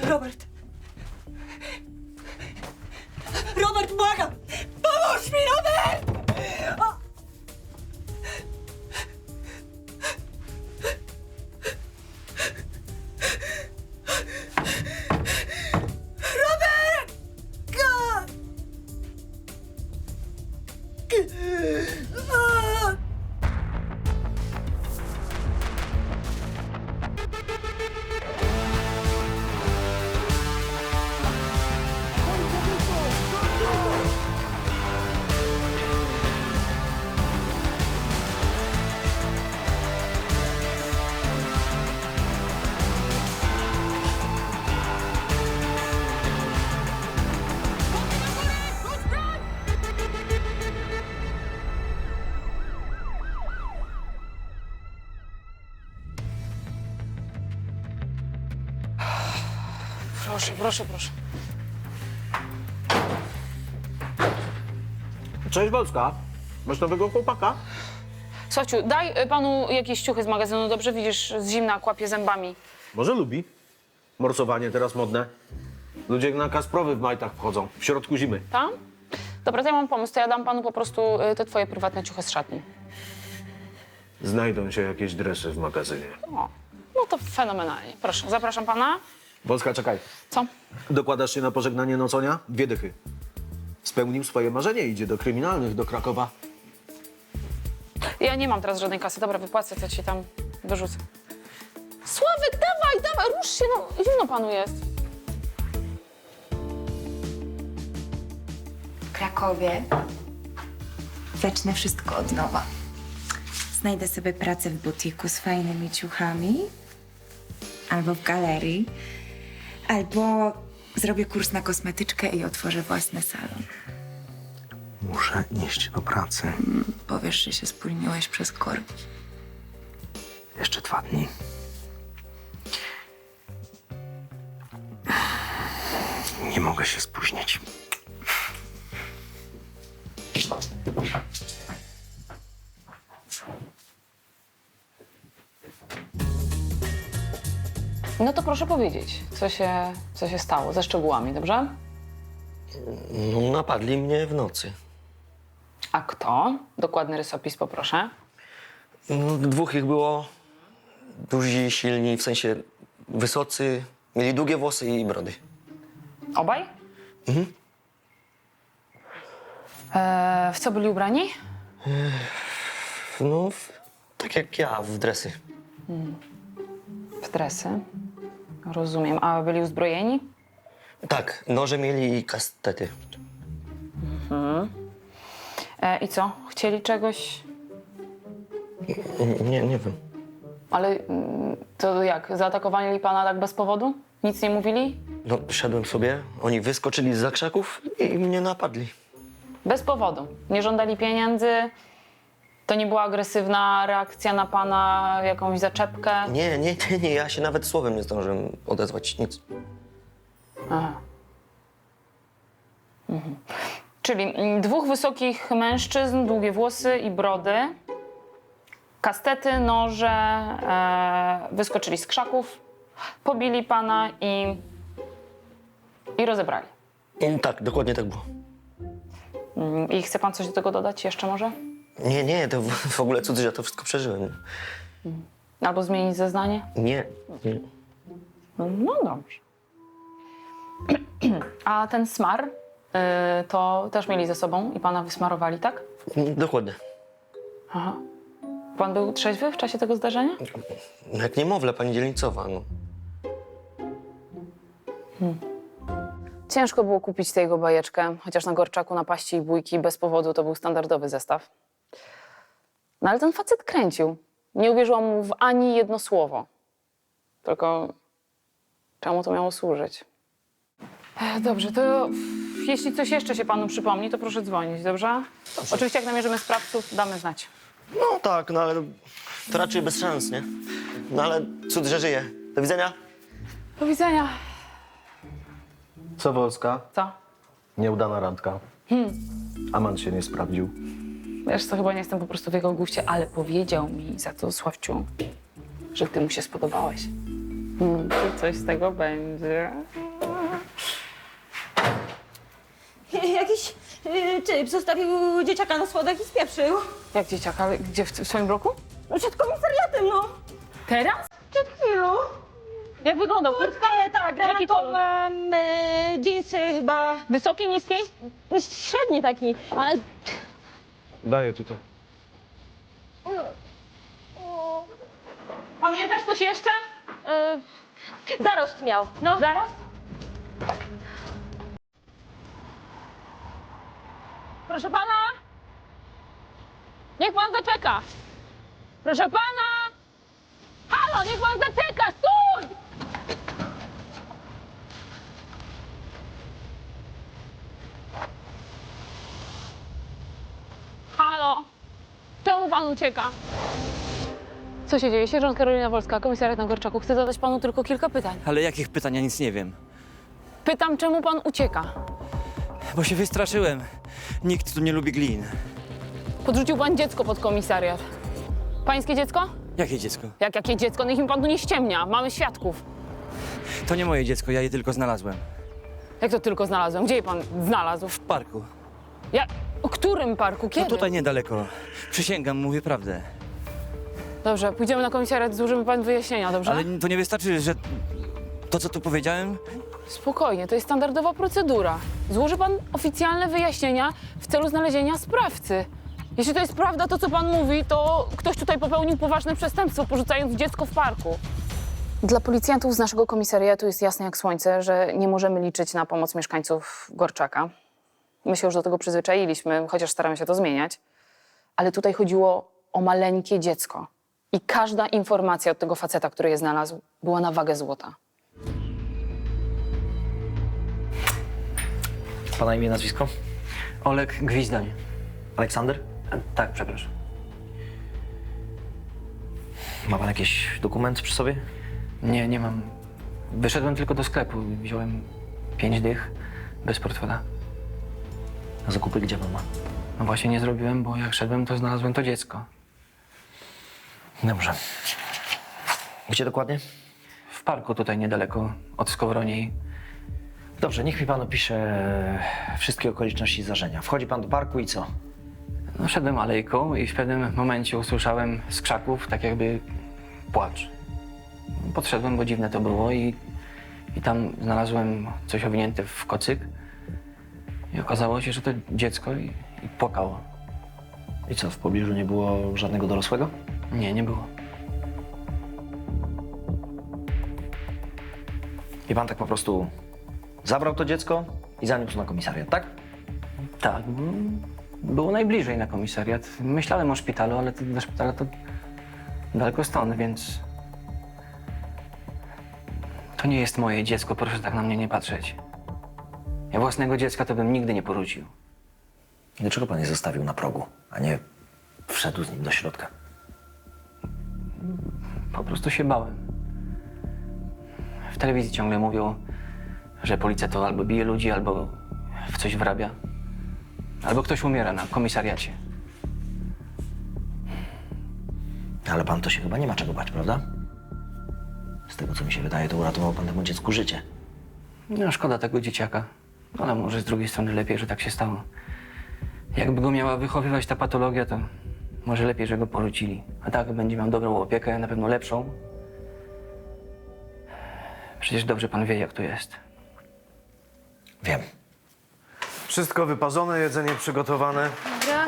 Robert! Robert, błagam! Pomóż mi, Robert! O! Robert! God! O! Proszę, proszę, proszę. Cześć Wolska, masz nowego chłopaka? Sofciu, daj panu jakieś ciuchy z magazynu, dobrze? Widzisz, z zimna kłapie zębami. Może lubi. Morsowanie teraz modne. Ludzie na Kasprowy w majtach wchodzą, w środku zimy. Tam? Dobra, to ja mam pomysł, to ja dam panu po prostu te twoje prywatne ciuchy z szatni. Znajdą się jakieś dresy w magazynie. O, no to fenomenalnie. Proszę, zapraszam pana. Wolska, czekaj. Co? Dokładasz się na pożegnanie Noconia? 2 dychy. Spełnił swoje marzenie, idzie do kryminalnych, do Krakowa. Ja nie mam teraz żadnej kasy. Dobra, wypłacę, co ci tam wyrzucę. Sławek, dawaj, dawaj, rusz się, no zimno panu jest. W Krakowie zacznę wszystko od nowa. Znajdę sobie pracę w butiku z fajnymi ciuchami, albo w galerii, albo zrobię kurs na kosmetyczkę i otworzę własny salon. Muszę iść do pracy. Powiesz, że się spóźniłeś przez korki. Jeszcze 2 dni. Nie mogę się spóźnić. No to proszę powiedzieć, co się stało, ze szczegółami, dobrze? No, napadli mnie w nocy. A kto? Dokładny rysopis poproszę. No, 2 ich było, duzi, silni, w sensie wysocy, mieli długie włosy i brody. Obaj? Mhm. W co byli ubrani? No, tak jak ja, w dresy. W dresy. Rozumiem. A byli uzbrojeni? Tak, noże mieli i kastety. I co? Chcieli czegoś? Nie wiem. Ale to jak? Zaatakowali pana tak bez powodu? Nic nie mówili? No, szedłem sobie, oni wyskoczyli zza krzaków i mnie napadli. Bez powodu. Nie żądali pieniędzy? To nie była agresywna reakcja na pana, jakąś zaczepkę? Nie, ja się nawet słowem nie zdążyłem odezwać, nic. Aha. Czyli 2 wysokich mężczyzn, długie włosy i brody, kastety, noże, wyskoczyli z krzaków, pobili pana i rozebrali. Tak, dokładnie tak było. I chce pan coś do tego dodać jeszcze może? Nie, to w ogóle cud, że ja to wszystko przeżyłem. Albo zmienić zeznanie? Nie. No dobrze. A ten smar, to też mieli ze sobą i pana wysmarowali, tak? Dokładnie. Aha. Pan był trzeźwy w czasie tego zdarzenia? Jak niemowlę, pani dzielnicowa, no. Ciężko było kupić tę jego bajeczkę, chociaż na Gorczaku, napaści i bójki bez powodu to był standardowy zestaw. No ale ten facet kręcił. Nie uwierzyłam mu w ani jedno słowo. Tylko czemu to miało służyć? Dobrze, to jeśli coś jeszcze się panu przypomni, to proszę dzwonić, dobrze? Oczywiście jak namierzymy sprawców, damy znać. No tak, no ale to raczej bez szans, nie? No ale cud, że żyje. Do widzenia. Do widzenia. Co Wolska? Co? Nieudana randka. Amant się nie sprawdził. Wiesz co, chyba nie jestem po prostu w jego guście, ale powiedział mi za to, Sławciu, że ty mu się spodobałeś. Czy coś z tego będzie? Typ zostawił dzieciaka na schodach i spieprzył. Jak dzieciak, ale gdzie, w swoim bloku? No przed komisariatem, no. Teraz? Przed chwilą. Jak wyglądał? Tak, granatowe dżinsy chyba. Wysoki, niski? Średni taki, ale... Daję tutaj. Pamiętasz coś jeszcze? Zarost miał. No, zaraz? Proszę pana! Niech pan zaczeka! Proszę pana! Halo, niech pan zaczeka! Stój! Halo! Czemu pan ucieka? Co się dzieje? Sierżant Karolina Wolska, komisariat na Gorczaku. Chcę zadać panu tylko kilka pytań. Ale jakich pytań? Ja nic nie wiem. Pytam, czemu pan ucieka? Bo się wystraszyłem. Nikt tu nie lubi glin. Podrzucił pan dziecko pod komisariat. Pańskie dziecko? Jakie dziecko? Jakie dziecko? Niech mi pan tu nie ściemnia. Mamy świadków. To nie moje dziecko, ja je tylko znalazłem. Jak to tylko znalazłem? Gdzie je pan znalazł? W parku. O którym parku? Kiedy? No tutaj niedaleko. Przysięgam, mówię prawdę. Dobrze, pójdziemy na komisariat, złożymy pan wyjaśnienia, dobrze? Ale to nie wystarczy, że to, co tu powiedziałem, Spokojnie, to jest standardowa procedura. Złoży pan oficjalne wyjaśnienia w celu znalezienia sprawcy. Jeśli to jest prawda, to co pan mówi, to ktoś tutaj popełnił poważne przestępstwo, porzucając dziecko w parku. Dla policjantów z naszego komisariatu jest jasne jak słońce, że nie możemy liczyć na pomoc mieszkańców Gorczaka. My się już do tego przyzwyczailiśmy, chociaż staramy się to zmieniać. Ale tutaj chodziło o maleńkie dziecko. I każda informacja od tego faceta, który je znalazł, była na wagę złota. Pana imię, nazwisko? Oleg Gwizdań. Aleksander? Tak, przepraszam. Ma pan jakiś dokument przy sobie? Nie, nie mam. Wyszedłem tylko do sklepu. Wziąłem 5 dych bez portfela. A zakupy gdzie pan ma? No właśnie nie zrobiłem, bo jak szedłem, to znalazłem to dziecko. Dobrze. Gdzie dokładnie? W parku tutaj niedaleko od Skowroniej. Dobrze, niech mi pan opisze wszystkie okoliczności zdarzenia. Wchodzi pan do parku i co? No szedłem alejką i w pewnym momencie usłyszałem z krzaków tak jakby płacz. Podszedłem, bo dziwne to było i tam znalazłem coś owinięte w kocyk. I okazało się, że to dziecko i płakało. I co, w pobliżu nie było żadnego dorosłego? Nie, nie było. I pan tak po prostu zabrał to dziecko i zaniósł na komisariat, tak? Tak, było najbliżej na komisariat. Myślałem o szpitalu, ale do szpitala to daleko stąd, więc... To nie jest moje dziecko, proszę tak na mnie nie patrzeć. Ja własnego dziecka to bym nigdy nie porzucił. Dlaczego pan je zostawił na progu, a nie wszedł z nim do środka? Po prostu się bałem. W telewizji ciągle mówią, że policja to albo bije ludzi, albo w coś wrabia. Albo ktoś umiera na komisariacie. Ale pan to się chyba nie ma czego bać, prawda? Z tego, co mi się wydaje, to uratował pan temu dziecku życie. No, szkoda tego dzieciaka. Ale może z drugiej strony lepiej, że tak się stało. Jakby go miała wychowywać ta patologia, to może lepiej, że go porzucili. A tak będzie miał dobrą opiekę, na pewno lepszą. Przecież dobrze pan wie, jak to jest. Wiem. Wszystko wyparzone, jedzenie przygotowane. Dobra.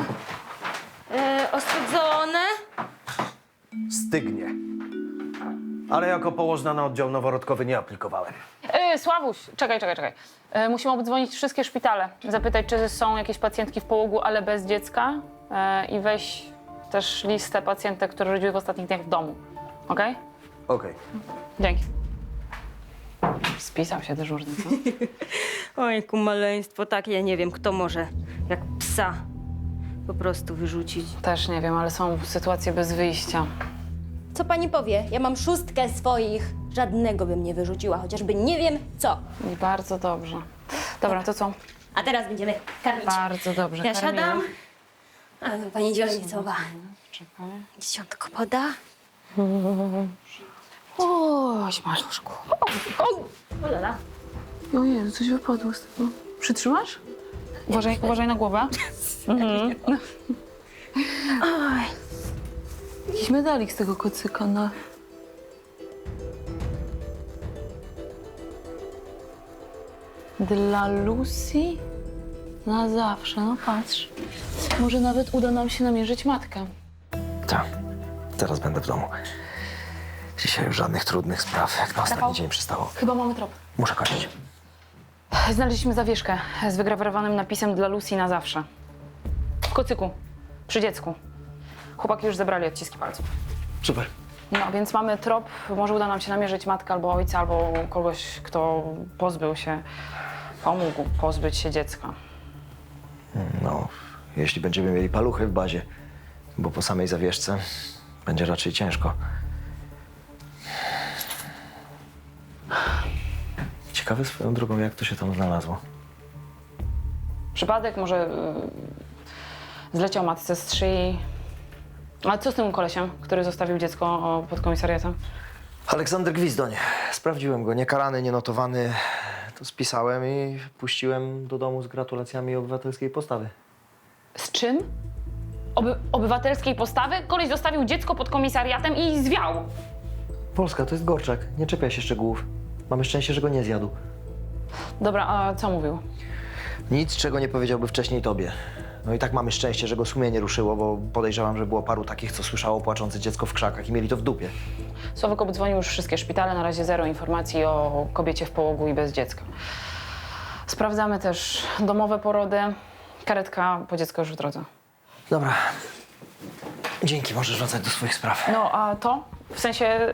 Ostudzone. Stygnie. Ale jako położna na oddział noworodkowy nie aplikowałem. Sławuś, czekaj. Musimy obdzwonić wszystkie szpitale. Zapytać, czy są jakieś pacjentki w połogu, ale bez dziecka. I weź też listę pacjentek, które rodziły w ostatnich dniach w domu. Okej? Okej. Dzięki. Spisał się dyżurny, co? Ojku, maleństwo, tak, ja nie wiem, kto może jak psa po prostu wyrzucić. Też nie wiem, ale są sytuacje bez wyjścia. Co pani powie? Ja mam 6 swoich. Żadnego bym nie wyrzuciła, chociażby nie wiem co. I bardzo dobrze. Dobra, to co? A teraz będziemy karmić. Bardzo dobrze. Ja karmimy. siadam. A no, pani dzielnicowa. Czekaj. Dzieciątko poda. Oś, maluszku. O lala. O Jezu, coś wypadło z tego. Przytrzymasz? Uważaj na głowę. Mhm. Oj. Jakiś medalik z tego kocyka, no. Dla Lucy na zawsze, no patrz. Może nawet uda nam się namierzyć matkę. Tak, teraz będę w domu. Dzisiaj już żadnych trudnych spraw, jak na ostatni Rafał? dzień przystało. Chyba mamy trop. Muszę kończyć. Znaleźliśmy zawieszkę z wygrawerowanym napisem dla Lucy na zawsze. W kocyku, przy dziecku. Chłopaki już zebrali odciski palców. Super. No, więc mamy trop. Może uda nam się namierzyć matkę albo ojca, albo kogoś, kto pomógł pozbyć się dziecka. No, jeśli będziemy mieli paluchy w bazie, bo po samej zawieszce będzie raczej ciężko. Ciekawe swoją drogą, jak to się tam znalazło. Przypadek może zleciał matce z szyi. Ale co z tym kolesiem, który zostawił dziecko pod komisariatem? Aleksander Gwizdoń. Sprawdziłem go, niekarany, nienotowany. To spisałem i puściłem do domu z gratulacjami obywatelskiej postawy. Z czym? Obywatelskiej postawy? Koleś zostawił dziecko pod komisariatem i zwiał. Polska, to jest Gorczak. Nie czepiaj się szczegółów. Mamy szczęście, że go nie zjadł. Dobra, a co mówił? Nic, czego nie powiedziałby wcześniej tobie. No i tak mamy szczęście, że go sumienie ruszyło, bo podejrzewam, że było paru takich, co słyszało płaczące dziecko w krzakach i mieli to w dupie. Sławek obdzwonił już wszystkie szpitale, na razie zero informacji o kobiecie w połogu i bez dziecka. Sprawdzamy też domowe porody. Karetka po dziecko już w drodze. Dobra. Dzięki, możesz wracać do swoich spraw. No, a to? W sensie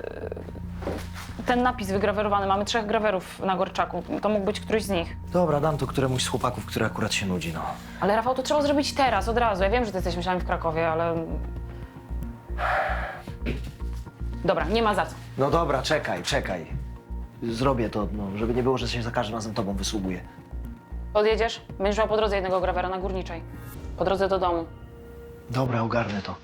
ten napis wygrawerowany. Mamy 3 grawerów na Gorczaku. To mógł być któryś z nich. Dobra, dam to któremuś z chłopaków, który akurat się nudzi, no. Ale Rafał, to trzeba zrobić teraz, od razu. Ja wiem, że ty jesteś myślami w Krakowie, ale... Dobra, nie ma za co. No dobra, czekaj. Zrobię to, no, żeby nie było, że się za każdym razem tobą wysługuję. Odjedziesz? Będziesz miał po drodze jednego grawera na Górniczej. Po drodze do domu. Dobra, ogarnę to.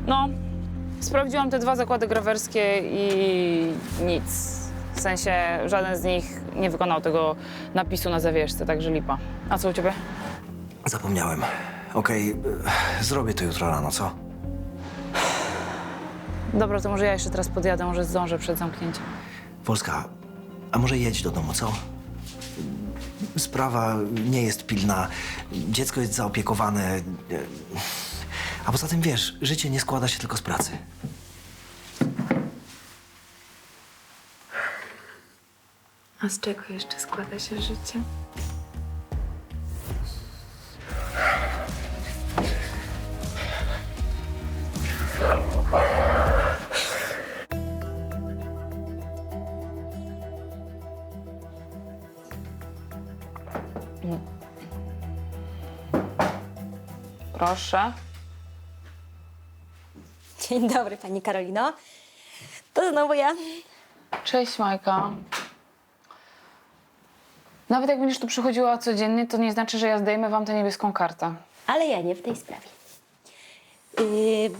No, sprawdziłam te 2 zakłady grawerskie i nic. W sensie żaden z nich nie wykonał tego napisu na zawieszce, także lipa. A co u ciebie? Zapomniałem. Okej, zrobię to jutro rano, co? Dobra, to może ja jeszcze teraz podjadę, może zdążę przed zamknięciem. Polska, a może jedź do domu, co? Sprawa nie jest pilna. Dziecko jest zaopiekowane. A poza tym, wiesz, życie nie składa się tylko z pracy. A z czego jeszcze składa się życie? Proszę. Dzień dobry, pani Karolino. To znowu ja. Cześć, Majka. Nawet jak będziesz tu przychodziła codziennie, to nie znaczy, że ja zdejmę wam tę niebieską kartę. Ale ja nie w tej sprawie.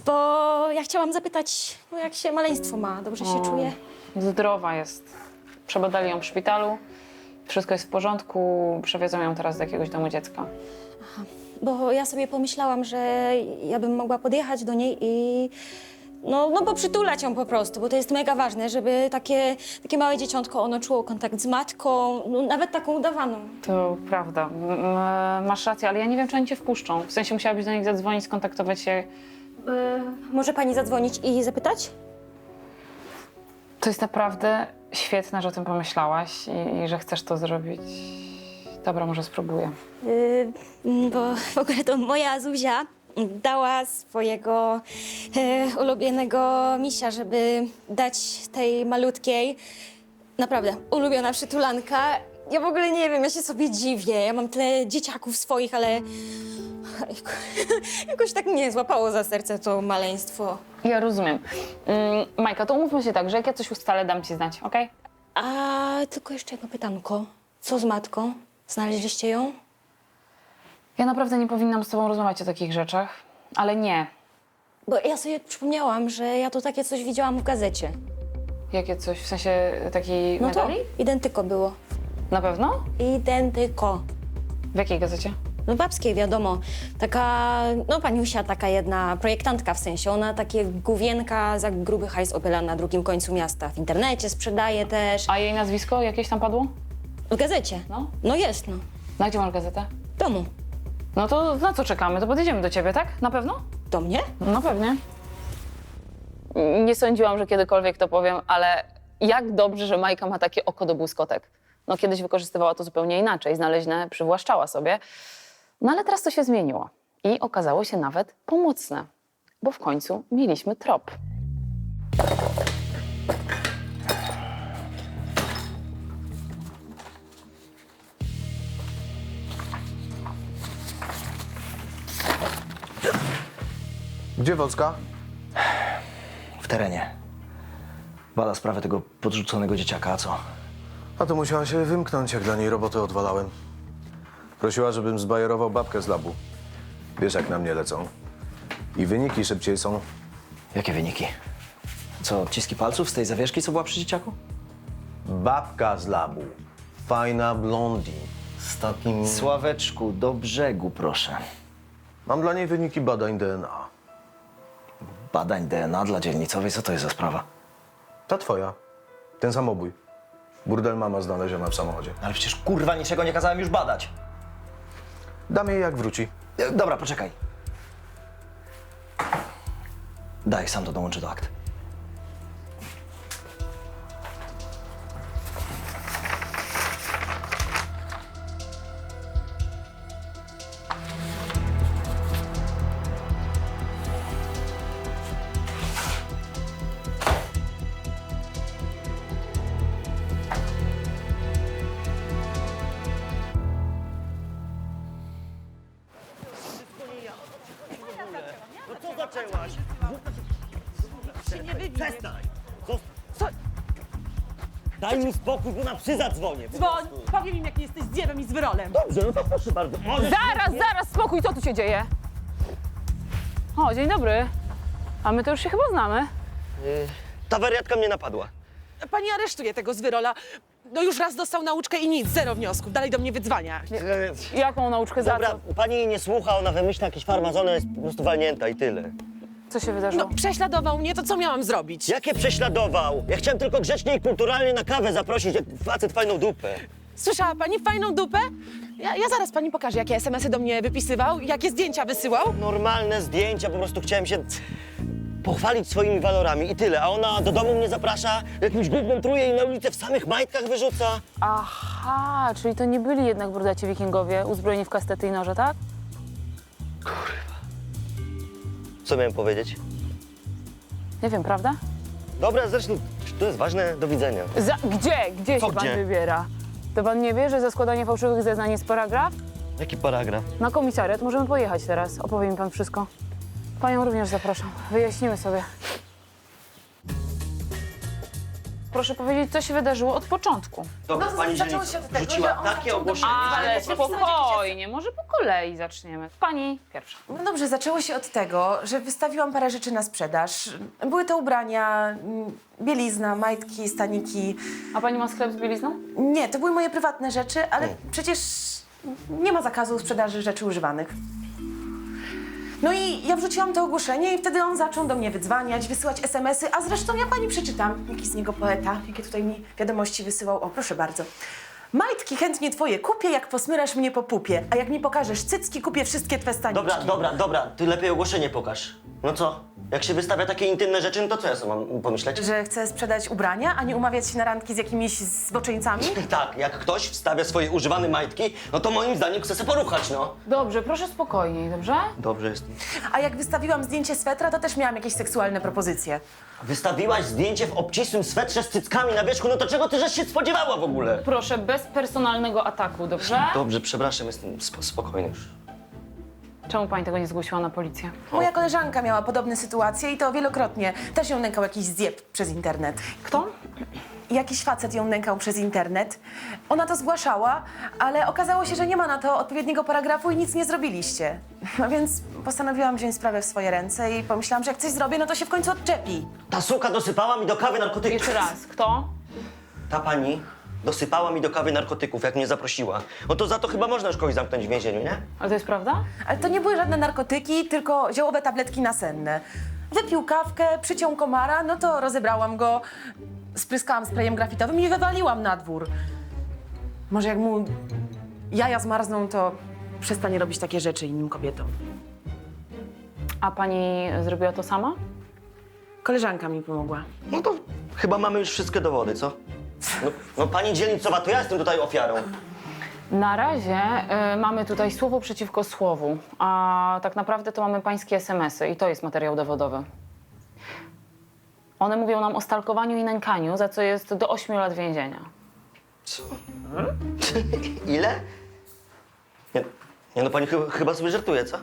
Bo ja chciałam zapytać, no jak się maleństwo ma? Dobrze się czuje? Zdrowa jest. Przebadali ją w szpitalu. Wszystko jest w porządku. Przewiozą ją teraz do jakiegoś domu dziecka. Bo ja sobie pomyślałam, że ja bym mogła podjechać do niej i no poprzytulać ją po prostu, bo to jest mega ważne, żeby takie małe dzieciątko, ono czuło kontakt z matką, no, nawet taką udawaną. To prawda. Masz rację, ale ja nie wiem, czy oni cię wpuszczą. W sensie musiałabyś do nich zadzwonić, skontaktować się. Może pani zadzwonić i zapytać? To jest naprawdę świetne, że o tym pomyślałaś i że chcesz to zrobić. Dobra, może spróbuję. Bo w ogóle to moja Zuzia dała swojego ulubionego misia, żeby dać tej malutkiej. Naprawdę, ulubiona przytulanka. Ja w ogóle nie wiem, ja się sobie dziwię. Ja mam tyle dzieciaków swoich, ale jakoś tak mnie złapało za serce to maleństwo. Ja rozumiem. Majka, to umówmy się tak, że jak ja coś ustalę, dam ci znać, okej? A tylko jeszcze jedno pytanko. Co z matką? Znaleźliście ją? Ja naprawdę nie powinnam z tobą rozmawiać o takich rzeczach, ale nie. Bo ja sobie przypomniałam, że ja to takie coś widziałam w gazecie. Jakie coś, w sensie takiej No to medali? identyko było. Na pewno? Identyko. W jakiej gazecie? No babskiej, wiadomo. Taka, no paniusia, taka jedna projektantka w sensie. Ona takie główienka za gruby hajs opyla na drugim końcu miasta. W internecie sprzedaje też. A jej nazwisko jakieś tam padło? W gazecie. No. No jest, no. Na gdzie masz gazetę? W domu. No to na co czekamy? To podjedziemy do ciebie, tak? Na pewno? Do mnie? No pewnie. Nie sądziłam, że kiedykolwiek to powiem, ale jak dobrze, że Majka ma takie oko do błyskotek. No kiedyś wykorzystywała to zupełnie inaczej, znaleźne przywłaszczała sobie. No ale teraz to się zmieniło i okazało się nawet pomocne, bo w końcu mieliśmy trop. Gdzie Wocka? W terenie. Bada sprawę tego podrzuconego dzieciaka, a co? A to musiała się wymknąć, jak dla niej roboty odwalałem. Prosiła, żebym zbajerował babkę z labu. Wiesz, jak na mnie lecą. I wyniki szybciej są. Jakie wyniki? Co, odciski palców z tej zawieszki, co była przy dzieciaku? Babka z labu. Fajna blondin. Z takim... Sławeczku, do brzegu, proszę. Mam dla niej wyniki badań DNA. Badań DNA dla dzielnicowej, co to jest za sprawa? Ta twoja. Ten samobój. Burdel mama znaleziona w samochodzie. Ale przecież kurwa niczego nie kazałem już badać. Dam jej, jak wróci. Dobra, poczekaj. Daj, sam to dołączę do akt. Daj mi spokój, bo na psy zadzwonię. Dzwoń, powiem im, jaki jesteś zjebem i z wyrolem. Dobrze, no to proszę bardzo. Zaraz, spokój, co tu się dzieje? O, dzień dobry. A my to już się chyba znamy. Ta wariatka mnie napadła. Pani aresztuje tego z wyrola. No już raz dostał nauczkę i nic, zero wniosków. Dalej do mnie wydzwania. Jaką nauczkę za Dobra, co? pani jej nie słucha, ona wymyśla jakieś farmazony, jest po prostu walnięta i tyle. Co się wydarzyło? No prześladował mnie, to co miałam zrobić? Jakie prześladował? Ja chciałem tylko grzecznie i kulturalnie na kawę zaprosić, jak facet fajną dupę. Słyszała pani fajną dupę? Ja zaraz pani pokażę, jakie SMS-y do mnie wypisywał, jakie zdjęcia wysyłał. Normalne zdjęcia, po prostu chciałem się pochwalić swoimi walorami i tyle. A ona do domu mnie zaprasza, jakimś gównem truje i na ulicę w samych majtkach wyrzuca. Aha, czyli to nie byli jednak brudaci wikingowie uzbrojeni w kastety i noże, tak? Co miałem powiedzieć? Nie wiem, prawda? Dobra, zresztą to jest ważne, do widzenia. Gdzie Co się pan gdzie? wybiera? To pan nie wie, że za składanie fałszywych zeznań jest paragraf? Jaki paragraf? Na komisariat możemy pojechać teraz. Opowie mi pan wszystko. Panią również zapraszam. Wyjaśnimy sobie. Proszę powiedzieć, co się wydarzyło od początku. Dobra, pani dziennikarz rzuciła takie ogłoszenie. Ale spokojnie, może po kolei zaczniemy. Pani pierwsza. No dobrze, zaczęło się od tego, że wystawiłam parę rzeczy na sprzedaż. Były to ubrania, bielizna, majtki, staniki. A pani ma sklep z bielizną? Nie, to były moje prywatne rzeczy, ale przecież nie ma zakazu sprzedaży rzeczy używanych. No i ja wrzuciłam to ogłoszenie i wtedy on zaczął do mnie wydzwaniać, wysyłać SMS-y, a zresztą ja pani przeczytam, jaki z niego poeta, jakie tutaj mi wiadomości wysyłał. O, proszę bardzo. Majtki chętnie twoje kupię, jak posmyrasz mnie po pupie, a jak mi pokażesz cycki, kupię wszystkie twe staniczki. Dobra, ty lepiej ogłoszenie pokaż. No co? Jak się wystawia takie intymne rzeczy, no to co ja sobie mam pomyśleć? Że chce sprzedać ubrania, a nie umawiać się na randki z jakimiś zboczeńcami? Tak, jak ktoś wstawia swoje używane majtki, no to moim zdaniem chce się poruchać, no. Dobrze, proszę spokojniej, dobrze? Dobrze jest. A jak wystawiłam zdjęcie swetra, to też miałam jakieś seksualne propozycje. Wystawiłaś zdjęcie w obcisłym swetrze z cyckami na wierzchu, no to czego ty żeś się spodziewała w ogóle? Proszę, bez personalnego ataku, dobrze? Dobrze, przepraszam, jestem spokojny już. Czemu pani tego nie zgłosiła na policję? Moja koleżanka miała podobne sytuacje i to wielokrotnie. Też ją nękał jakiś zjeb przez internet. Kto? Jakiś facet ją nękał przez internet. Ona to zgłaszała, ale okazało się, że nie ma na to odpowiedniego paragrafu i nic nie zrobiliście. No więc postanowiłam wziąć sprawę w swoje ręce i pomyślałam, że jak coś zrobię, no to się w końcu odczepi. Ta suka dosypała mi do kawy narkotyków. Jeszcze raz, kto? Ta pani dosypała mi do kawy narkotyków, jak mnie zaprosiła. No to za to chyba można już kogoś zamknąć w więzieniu, nie? Ale to jest prawda? Ale to nie były żadne narkotyki, tylko ziołowe tabletki nasenne. Wypił kawkę, przyciął komara, no to rozebrałam go, spryskałam sprayem grafitowym i wywaliłam na dwór. Może jak mu jaja zmarzną, to przestanie robić takie rzeczy innym kobietom. A pani zrobiła to sama? Koleżanka mi pomogła. No to chyba mamy już wszystkie dowody, co? No pani dzielnicowa, to ja jestem tutaj ofiarą. Na razie mamy tutaj słowo przeciwko słowu, a tak naprawdę to mamy pańskie SMS-y i to jest materiał dowodowy. One mówią nam o stalkowaniu i nękaniu, za co jest do 8 lat więzienia. Co? Ile? Nie no, pani chyba sobie żartuje, co?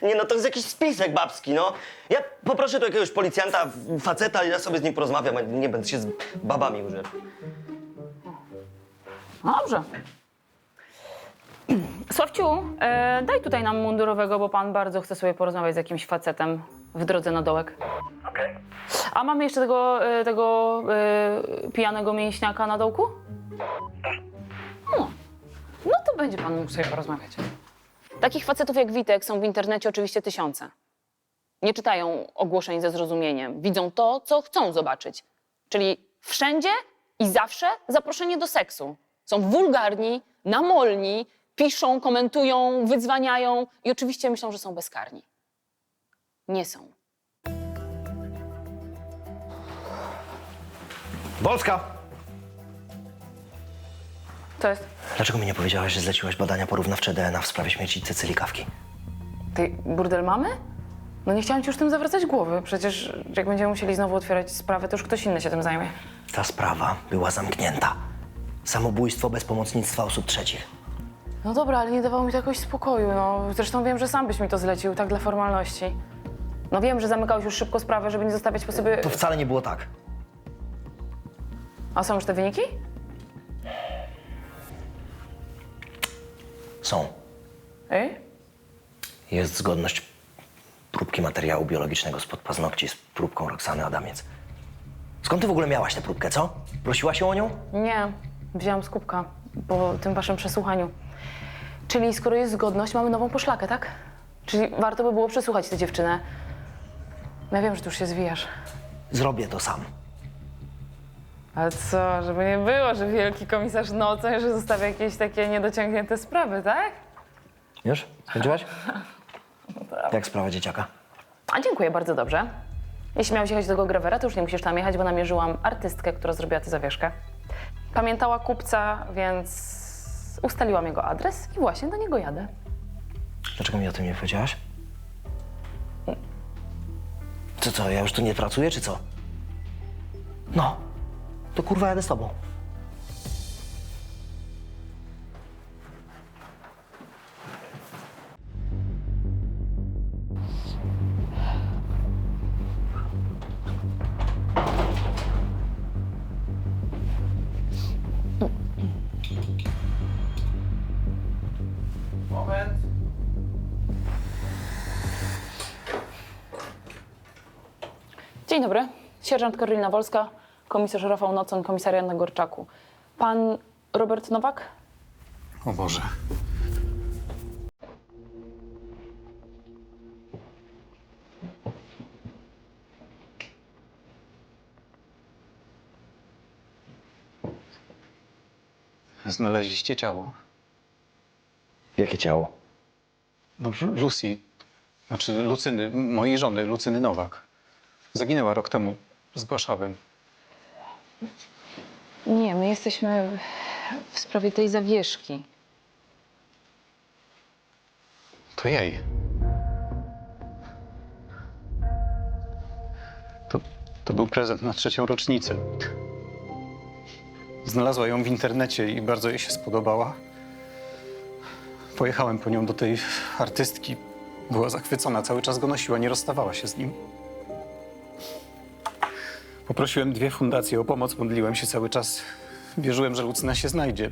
Nie no, to jest jakiś spisek babski, no. Ja poproszę tu jakiegoś policjanta, faceta, ja sobie z nim porozmawiam, a nie będę się z babami użył. No dobrze. Sławciu, daj tutaj nam mundurowego, bo pan bardzo chce sobie porozmawiać z jakimś facetem w drodze na dołek. Okej. A mamy jeszcze tego pijanego mięśniaka na dołku? No to będzie pan mógł sobie porozmawiać. Takich facetów jak Witek są w internecie oczywiście tysiące. Nie czytają ogłoszeń ze zrozumieniem. Widzą to, co chcą zobaczyć. Czyli wszędzie i zawsze zaproszenie do seksu. Są wulgarni, namolni, piszą, komentują, wydzwaniają i oczywiście myślą, że są bezkarni. Nie są. Wolska! To jest... Dlaczego mi nie powiedziałaś, że zleciłaś badania porównawcze DNA w sprawie śmierci Cecyli Kawki? Ty burdel mamy? No nie chciałam ci już tym zawracać głowy. Przecież jak będziemy musieli znowu otwierać sprawę, to już ktoś inny się tym zajmie. Ta sprawa była zamknięta. Samobójstwo bez pomocnictwa osób trzecich. No dobra, ale nie dawało mi to jakoś spokoju, no. Zresztą wiem, że sam byś mi to zlecił, tak dla formalności. No wiem, że zamykałeś już szybko sprawę, żeby nie zostawiać po sobie... To wcale nie było tak. A są już te wyniki? Są. Jest zgodność próbki materiału biologicznego spod paznokci z próbką Roxany Adamiec. Skąd ty w ogóle miałaś tę próbkę, co? Prosiłaś ją o nią? Nie, wzięłam z kubka po tym waszym przesłuchaniu. Czyli skoro jest zgodność, mamy nową poszlakę, tak? Czyli warto by było przesłuchać tę dziewczynę. No ja wiem, że tu już się zwijasz. Zrobię to sam. Ale co, żeby nie było, że wielki komisarz nocą, że zostawia jakieś takie niedociągnięte sprawy, tak? Już? Skończyłaś? Jak sprawa dzieciaka? A dziękuję, bardzo dobrze. Jeśli miałeś jechać do tego Grawera, to już nie musisz tam jechać, bo namierzyłam artystkę, która zrobiła tę zawieszkę. Pamiętała kupca, więc ustaliłam jego adres i właśnie do niego jadę. Dlaczego mi o tym nie powiedziałaś? Co, ja już tu nie pracuję, czy co? No, to kurwa jadę z tobą. Moment. Dzień dobry. Sierżant Karolina Wolska, komisarz Rafał Nocon, komisariat na Gorczaku. Pan Robert Nowak? O Boże. Znaleźliście ciało. Jakie ciało? No, Lucy. Znaczy Lucyny, mojej żony, Lucyny Nowak. Zaginęła rok temu. Zgłaszałem. Nie, my jesteśmy w sprawie tej zawieszki. To jej. To był prezent na 3. rocznicę. Znalazła ją w internecie i bardzo jej się spodobała. Pojechałem po nią do tej artystki. Była zachwycona, cały czas go nosiła, nie rozstawała się z nim. Poprosiłem 2 fundacje o pomoc, modliłem się cały czas. Wierzyłem, że Lucyna się znajdzie.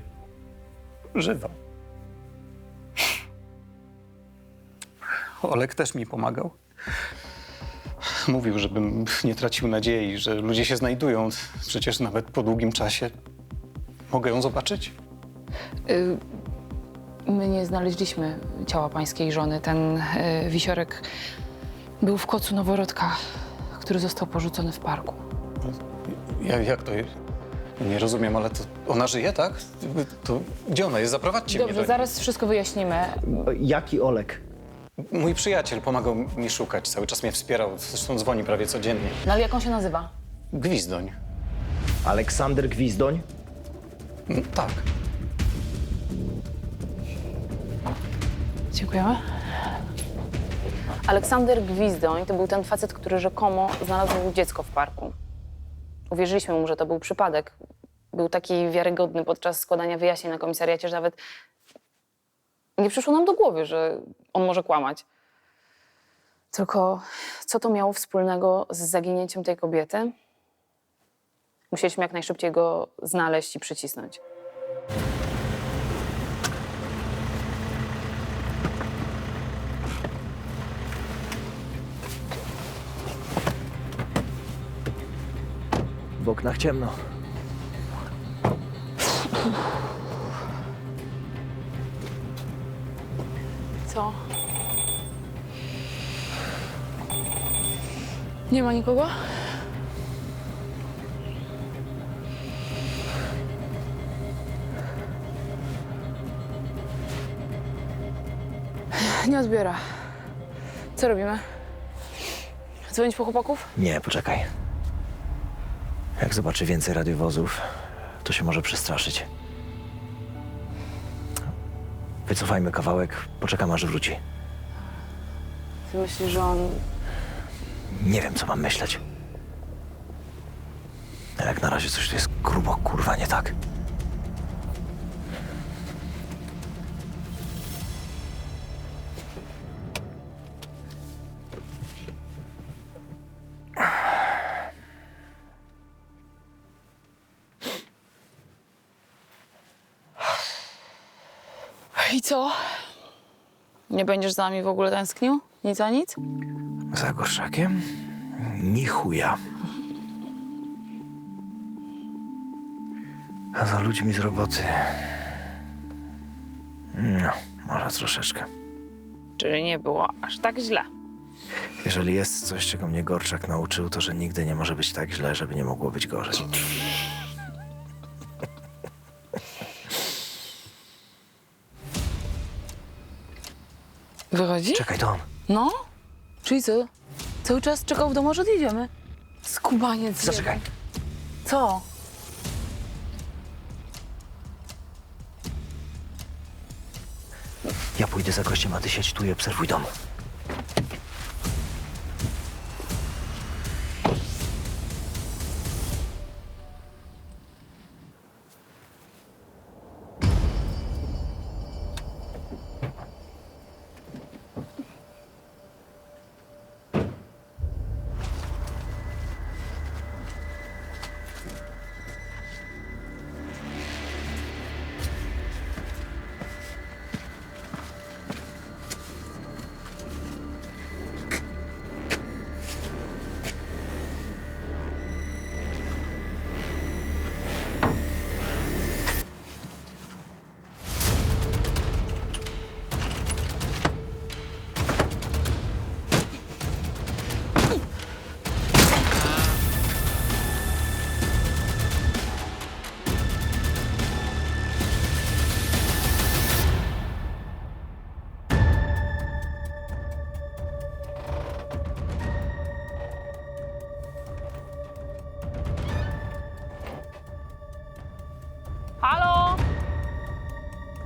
Żywa. Olek też mi pomagał. Mówił, żebym nie tracił nadziei, że ludzie się znajdują. Przecież nawet po długim czasie mogę ją zobaczyć. My nie znaleźliśmy ciała pańskiej żony. Ten wisiorek był w kocu noworodka, który został porzucony w parku. Jak to? Nie rozumiem, ale to ona żyje, tak? To gdzie ona jest? Zaprowadźcie mnie do Dobrze, niej. zaraz wszystko wyjaśnimy. Jaki Olek? Mój przyjaciel pomagał mi szukać, cały czas mnie wspierał, zresztą dzwoni prawie codziennie. No ale jak on się nazywa? Gwizdoń. Aleksander Gwizdoń? No, tak. Dziękujemy. Aleksander Gwizdoń to był ten facet, który rzekomo znalazł dziecko w parku. Uwierzyliśmy mu, że to był przypadek. Był taki wiarygodny podczas składania wyjaśnień na komisariacie, że nawet nie przyszło nam do głowy, że on może kłamać. Tylko co to miało wspólnego z zaginięciem tej kobiety? Musieliśmy jak najszybciej go znaleźć i przycisnąć. W oknach ciemno. Co? Nie ma nikogo? Nie odbiera. Co robimy? Dzwonić po chłopaków? Nie, poczekaj. Jak zobaczy więcej radiowozów, to się może przestraszyć. Wycofajmy kawałek, poczekam aż wróci. Ty myślisz, że on... Nie wiem, co mam myśleć. Ale jak na razie coś tu jest grubo, kurwa, nie tak. I co? Nie będziesz za nami w ogóle tęsknił? Nic a nic? Za Gorszakiem? Ni chuja. A za ludźmi z roboty? No, może troszeczkę. Czyli nie było aż tak źle. Jeżeli jest coś, czego mnie Gorczak nauczył, to że nigdy nie może być tak źle, żeby nie mogło być gorzej. Wychodzi? Czekaj, to on. No? Czyli co? Cały czas czekał w domu, że odjedziemy. Skubaniec. Zaczekaj. jeden. Co? Ja pójdę za gościem, a ty siedź tu i obserwuj dom.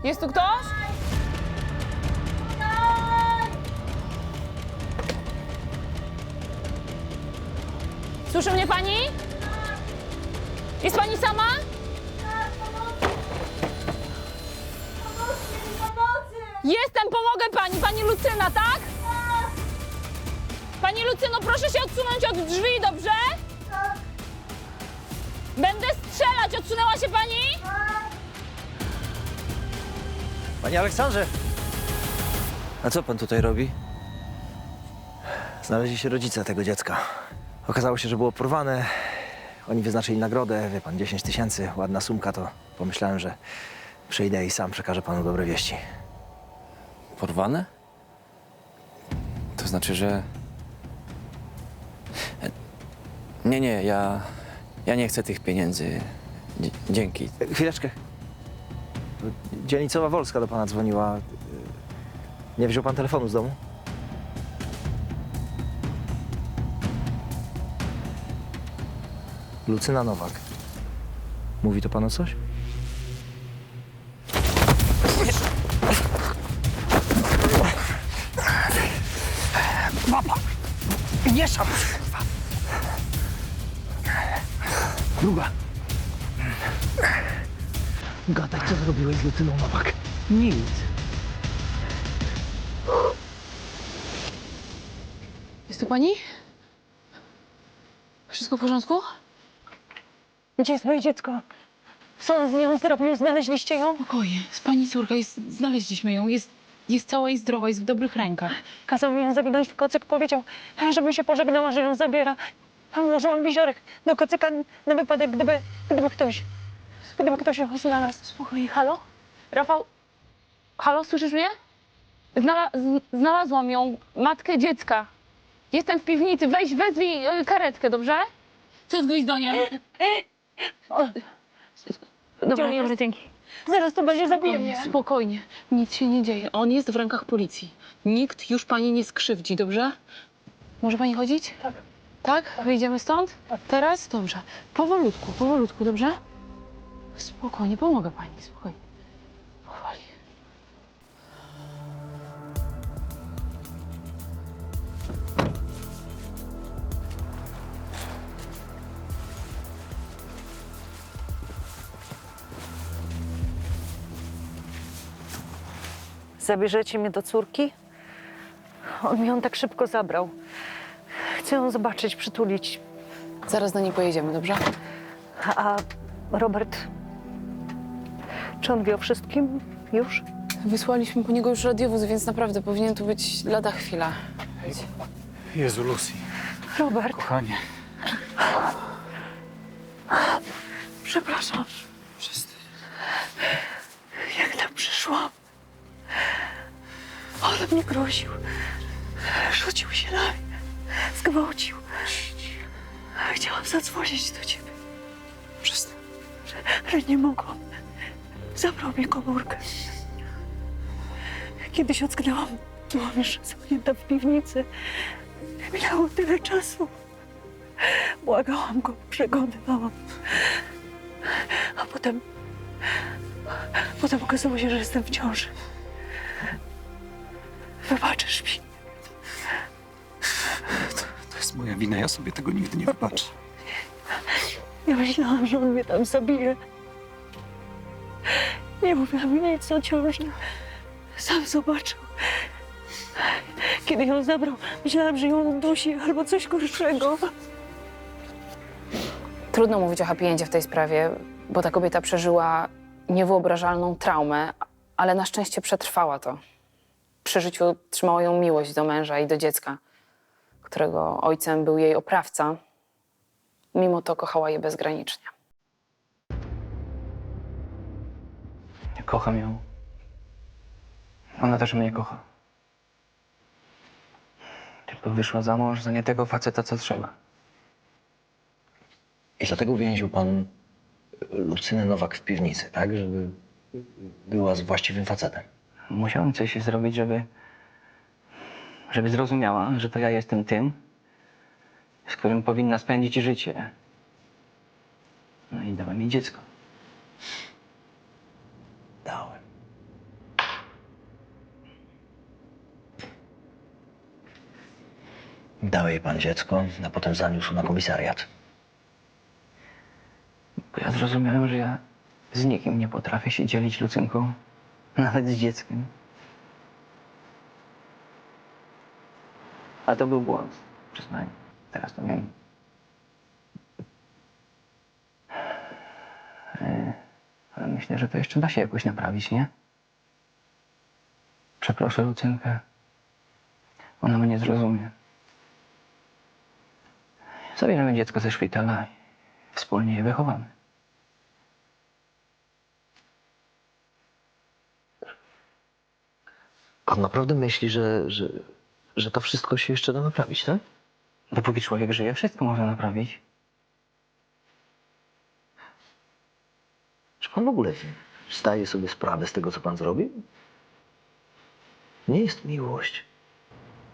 Jest tu ktoś? Słyszy mnie pani? Jest pani sama? Jestem, pomogę pani. Pani Lucyna, tak? Pani Lucyno, proszę się odsunąć od drzwi, dobrze? Będę strzelać. Odsunęła się pani? Panie Aleksandrze! A co pan tutaj robi? Znaleźli się rodzice tego dziecka. Okazało się, że było porwane. Oni wyznaczyli nagrodę, wie pan, 10 000, ładna sumka, to pomyślałem, że przyjdę i sam przekażę panu dobre wieści. Porwane? To znaczy, że... Nie, ja nie chcę tych pieniędzy. Dzięki. Chwileczkę. Dzielnicowa Wolska do pana dzwoniła. Nie wziął pan telefonu z domu? Lucyna Nowak. Mówi to panu coś? Papa! Nie szap! Druga. Gadaj, co zrobiłeś z Lucyną Nowak? Nic. Jest tu pani? Wszystko w porządku? Gdzie jest moje dziecko? Co on z nią zrobił? Znaleźliście ją? Spokojnie. Z pani córka jest... Znaleźliśmy ją. Jest cała i zdrowa, jest w dobrych rękach. Kazał mi ją zawinąć w kocyk, powiedział, żebym się pożegnała, że ją zabiera. Włożyłam wisiorek do kocyka na wypadek, gdyby ktoś ją znalazł. Spokojnie. Halo? Rafał? Halo, słyszysz mnie? Znalazłam ją, matkę dziecka. Jestem w piwnicy. Wezwij karetkę, dobrze? Co z gwizdonie? Dobra, dzięki. Zaraz to będzie, zabije mnie. Spokojnie, nic się nie dzieje. On jest w rękach policji. Nikt już pani nie skrzywdzi, dobrze? Może pani chodzić? Tak. Tak? Wyjdziemy stąd? Tak. Teraz? Dobrze. Powolutku, dobrze? Spokojnie, pomogę pani, spokojnie. Powoli. Zabierzecie mnie do córki? On mi ją tak szybko zabrał. Chcę ją zobaczyć, przytulić. Zaraz do niej pojedziemy, dobrze? A Robert, czy on wie o wszystkim już? Wysłaliśmy po niego już radiowóz, więc naprawdę powinien tu być lada chwila. Jezu, Lucy, Robert, kochanie. przepraszam. Przestań. Jak tam przyszłam? On mnie groził. Rzucił się na mnie. Zgwałcił. Chciałam zadzwonić do ciebie, Przestań. ale nie mogłam. Zabrał mi komórkę. Kiedyś ocknęłam, byłam już zamknięta w piwnicy. Minęło tyle czasu. Błagałam go, przekonywałam. A potem okazało się, że jestem w ciąży. Wybaczysz mi. To jest moja wina, ja sobie tego nigdy nie wybaczę. Ja myślałam, że on mnie tam zabije. Nie mówiłam nic o ciąży. Sam zobaczył. Kiedy ją zabrał, myślałam, że ją udusi albo coś gorszego. Trudno mówić o happy endzie w tej sprawie, bo ta kobieta przeżyła niewyobrażalną traumę, ale na szczęście przetrwała to. Przy życiu trzymała ją miłość do męża i do dziecka, którego ojcem był jej oprawca. Mimo to kochała je bezgranicznie. Kocham ją. Ona też mnie kocha. Tylko wyszła za mąż za nie tego faceta, co trzeba. I dlatego uwięził pan Lucynę Nowak w piwnicy, tak? Żeby była z właściwym facetem. Musiałem coś zrobić, żeby zrozumiała, że to ja jestem tym, z którym powinna spędzić życie. No i dała mi dziecko. Dałem. Dał jej pan dziecko, a potem zaniósł na komisariat. Bo ja zrozumiałem, że ja z nikim nie potrafię się dzielić, Lucynką. Nawet z dzieckiem. A to był błąd, przyznaję. Teraz to wiem. Ale myślę, że to jeszcze da się jakoś naprawić, nie? Przeproszę Lucynkę. Ona mnie zrozumie. Zabierzemy dziecko ze szpitala i wspólnie je wychowamy. Pan naprawdę myśli, że to wszystko się jeszcze da naprawić, tak? Dopóki człowiek żyje, wszystko można naprawić. Czy pan w ogóle zdaje sobie sprawę z tego, co pan zrobił? Nie jest miłość.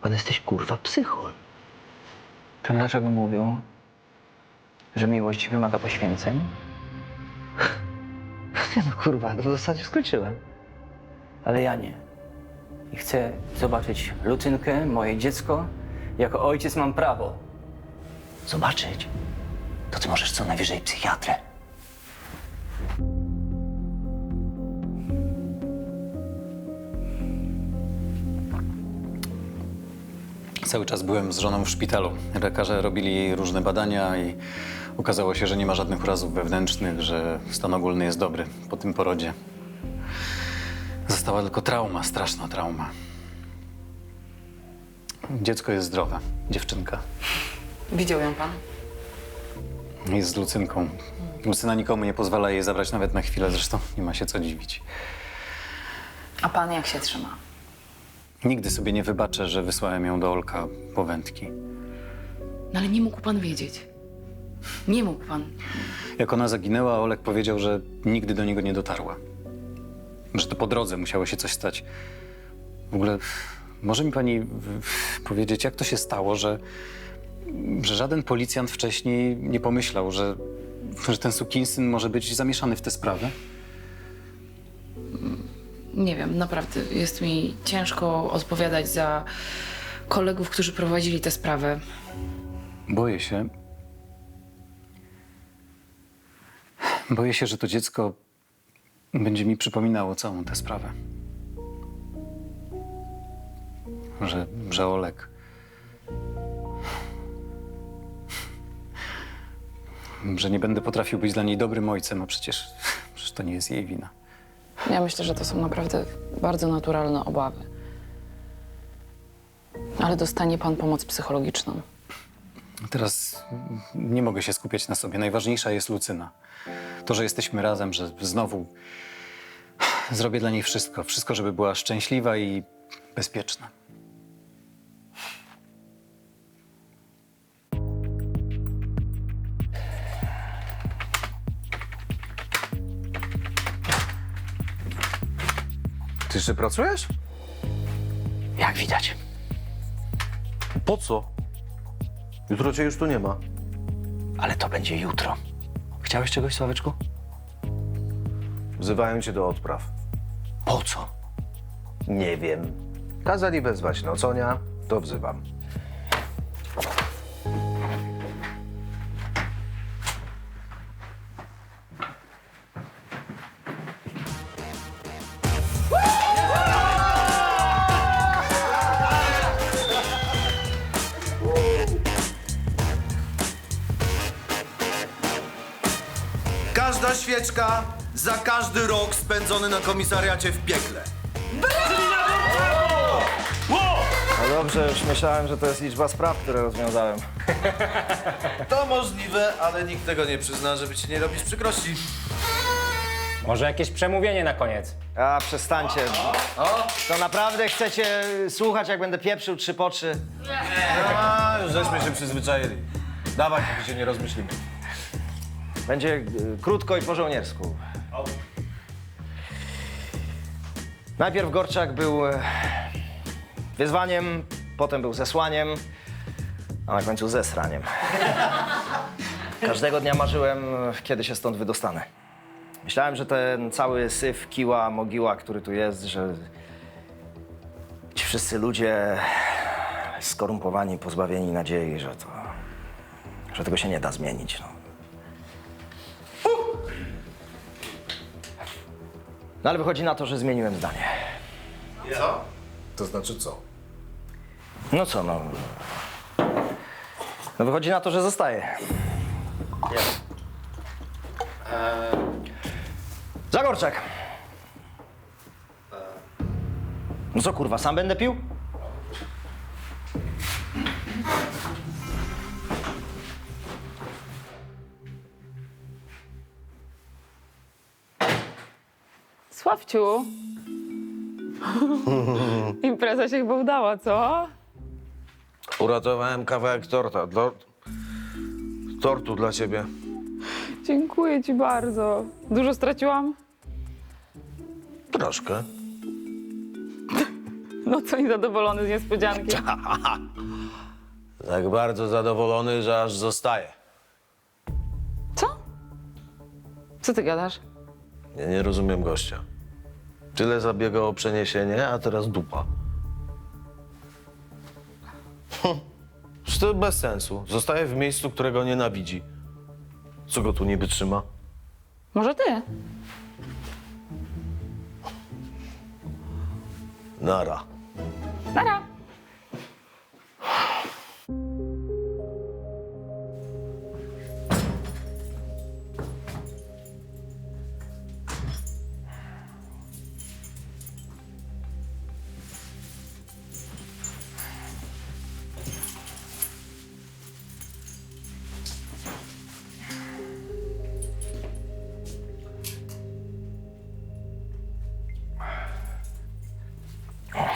Pan jesteś, kurwa, psychol. To dlaczego mówią, że miłość wymaga poświęceń? Nie no, kurwa, to w zasadzie skończyłem. Ale ja nie. I chcę zobaczyć Lucynkę, moje dziecko. Jako ojciec mam prawo. Zobaczyć? To ty możesz co najwyżej psychiatrę. Cały czas byłem z żoną w szpitalu. Lekarze robili jej różne badania i okazało się, że nie ma żadnych urazów wewnętrznych, że stan ogólny jest dobry po tym porodzie. Została tylko trauma, straszna trauma. Dziecko jest zdrowe, dziewczynka. Widział ją pan? Jest z Lucynką. Lucyna nikomu nie pozwala jej zabrać nawet na chwilę, zresztą nie ma się co dziwić. A pan jak się trzyma? Nigdy sobie nie wybaczę, że wysłałem ją do Olka po wędki. No ale nie mógł pan wiedzieć. Nie mógł pan. Jak ona zaginęła, Olek powiedział, że nigdy do niego nie dotarła. Że to po drodze musiało się coś stać. W ogóle może mi pani powiedzieć, jak to się stało, że żaden policjant wcześniej nie pomyślał, że ten sukinsyn może być zamieszany w tę sprawę? Nie wiem, naprawdę jest mi ciężko odpowiadać za kolegów, którzy prowadzili tę sprawę. Boję się. Boję się, że to dziecko będzie mi przypominało całą tę sprawę. Że Olek... Że nie będę potrafił być dla niej dobrym ojcem, a przecież to nie jest jej wina. Ja myślę, że to są naprawdę bardzo naturalne obawy. Ale dostanie pan pomoc psychologiczną. Teraz nie mogę się skupiać na sobie. Najważniejsza jest Lucyna. To, że jesteśmy razem, że znowu zrobię dla niej wszystko. Wszystko, żeby była szczęśliwa i bezpieczna. Ty jeszcze pracujesz? Jak widać. Po co? Jutro cię już tu nie ma. Ale to będzie jutro. Chciałeś czegoś, Sławeczku? Wzywają cię do odpraw. Po co? Nie wiem. Kazali wezwać Noconia, to wzywam. Każda świeczka za każdy rok spędzony na komisariacie w piekle. No dobrze, już myślałem, że to jest liczba spraw, które rozwiązałem. To możliwe, ale nikt tego nie przyzna, żeby ci nie robić przykrości. Może jakieś przemówienie na koniec? A, przestańcie. To naprawdę chcecie słuchać, jak będę pieprzył 3 po 3? A, już żeśmy się przyzwyczaili. Dawaj, póki się nie rozmyślimy. Będzie krótko i po żołniersku. Najpierw Gorczak był wyzwaniem, potem był zesłaniem, a na końcu zesraniem. Każdego dnia marzyłem, kiedy się stąd wydostanę. Myślałem, że ten cały syf, kiła, mogiła, który tu jest, że ci wszyscy ludzie skorumpowani, pozbawieni nadziei, że tego się nie da zmienić. No ale wychodzi na to, że zmieniłem zdanie. Co? To znaczy co? No co, no wychodzi na to, że zostaję. Zagorczak! No co kurwa, sam będę pił? Sławciu. Impreza się chyba udała, co? Uratowałem kawałek tortu dla ciebie. Dziękuję ci bardzo. Dużo straciłam? Troszkę. No co, niezadowolony z niespodzianki? Tak bardzo zadowolony, że aż zostaje. Co ty gadasz? Ja nie rozumiem gościa. Tyle zabiegał o przeniesienie, a teraz dupa. Przecież to bez sensu. Zostaje w miejscu, którego nienawidzi. Co go tu niby trzyma? Może ty? Nara. Nara.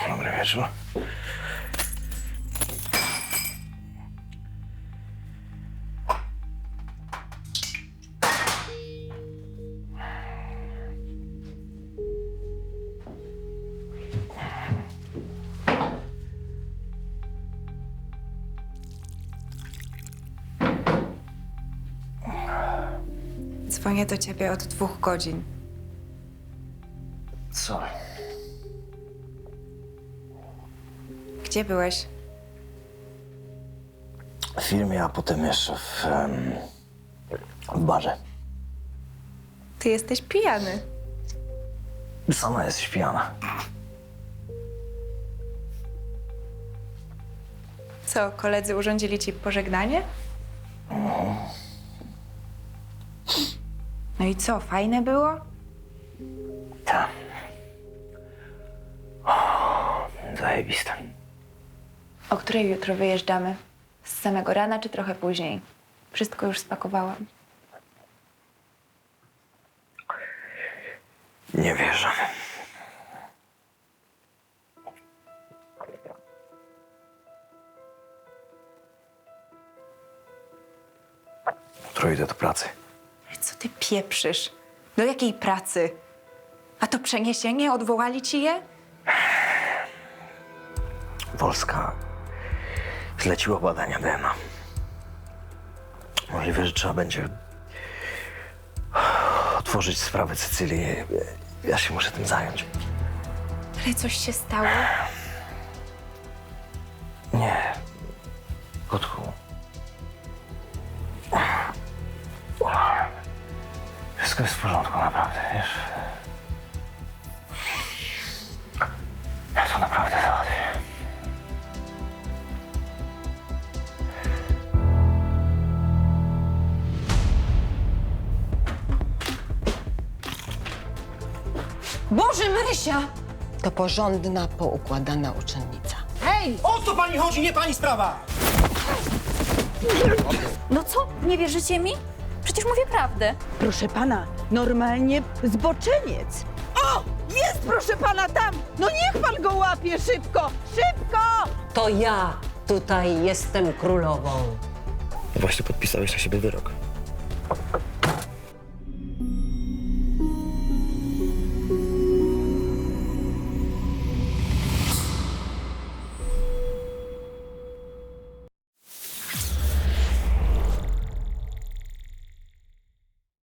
Dobry wieczór. Dzwonię do ciebie od 2 godzin. Co? Gdzie byłeś? W firmie, a potem jeszcze w barze. Ty jesteś pijany. Sama jest pijana. Co, koledzy urządzili ci pożegnanie? No i co, fajne było? Tak. Zajebiste. O której jutro wyjeżdżamy? Z samego rana czy trochę później? Wszystko już spakowałam. Nie wierzę. Jutro idę do pracy. Co ty pieprzysz? Do jakiej pracy? A to przeniesienie? Odwołali ci je? Wolska zleciła badania DNA. Możliwe, że trzeba będzie otworzyć sprawę Cecylii. Ja się muszę tym zająć. Ale coś się stało? Nie. Kotku. Wszystko jest w porządku, naprawdę, wiesz? Ja to naprawdę załatwię. Boże, Marysia! To porządna, poukładana uczennica. Hej! O co pani chodzi? Nie pani sprawa! No co? Nie wierzycie mi? Przecież mówię prawdę. Proszę pana, normalnie zboczeniec. O! Jest, proszę pana, tam! No niech pan go łapie szybko! Szybko! To ja tutaj jestem królową. Właśnie podpisałeś na siebie wyrok.